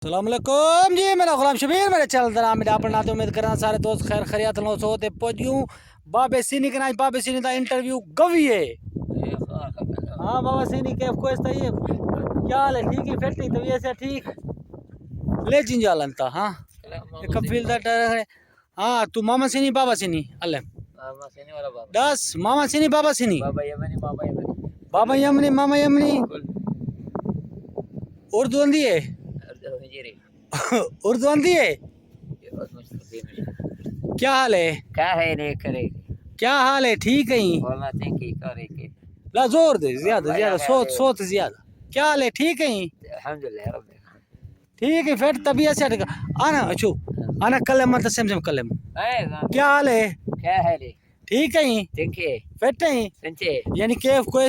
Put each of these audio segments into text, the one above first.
अस्सलामुअलैकुम जी, मेरा गुलाम शबीर मेरे चैनल का नाम अपना नाते उम्मीद करना सारे दोस्त खैर खरियत लो सो ते पहुंचूं बाबे सीनी के नाच बाबे सीनी का इंटरव्यू गवी है। हाँ बाबा सीनी के कोई सही है, क्या हाल है? ठीक है, फिट नहीं तबीयत से ठीक ले जिंजालन था। हाँ कफिल दा है। हाँ तू मामा सीनी बाबा सीनी अल्ले मामा सीनी वाला बाबा दस मामा सीनी बाबा सीनी बाबा यमनी बाबा यमनी मामा यमनी उर्दू आंदी है उर्दू आंदी है। क्या हाल है? क्या है ने करे क्या हाल है? ठीक है बोलना थे की करे के ला जोर दे ज्यादा ज्यादा सोच सोच ज्यादा। क्या हाल है? ठीक है अल्हम्दुलिल्लाह रब ठीक है फिर तबीयत से हट आना अच्छू आना कलम मत सेम कलम। क्या हाल है? क्या है रे ठीक है ठीक है फिट है संचे यानी केफ कोई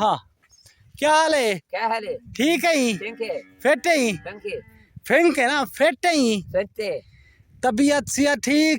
हाँ क्या हाल है? क्या है रे ठीक है ठीक है फिट है संके फिंक है ना फिट है संचे तबीयत सिया ठीक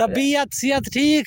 तबीयत सियत ठीक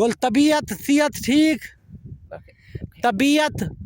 गुल तबीयत सियत ठीक तबीयत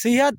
सियत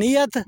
नियत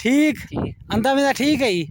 ठीक ठीक अंदा मेरा ठीक है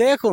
देखो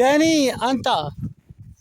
यानी अंता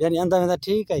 यानी अंदा मेरा ठीक है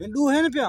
दू है ना प्या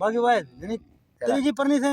बाकी वायद यानी तेरी जी परनी से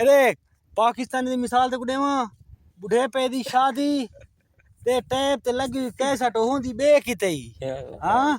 अरे पाकिस्तानी दी मिसाल ते कुडेवा बुढ़े पे दी शादी ते टैप ते लगी कैसा होंदी बे किते हाँ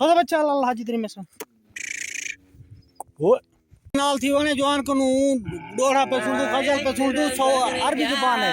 थोड़ा बच्चा अल्लाह हाजी तेरी में से वो नाल थी वने जवान को नु डोड़ा पे सुन दो खजल पे सुन दो सौ अरबी जुबान है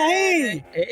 नहीं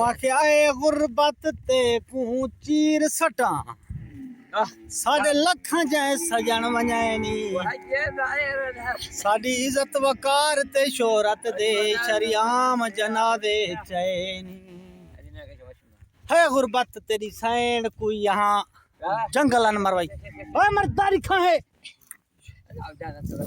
वाकया गुरबत ते को चीर सटा साडे लखां जाए सजन वञाए नी साडी इज्जत वकार ते शोहरत दे शरियाम जना दे चैनी है गुरबत तेरी सैन कोई यहाँ जंगलन मरवाई ओए मर्दारी खा है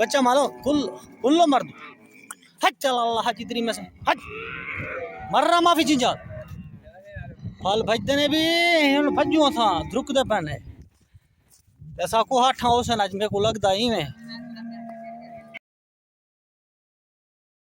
बच्चा मारो कुल्लो मर्द हज चल अल्लाह हाजी तेरी में से हज मर्रा माफी जिंजा फल भजदे ने भी भजो था ध्रुक दे पैने ऐसा को हाठा हो सन आज मेरे को लगदा ही में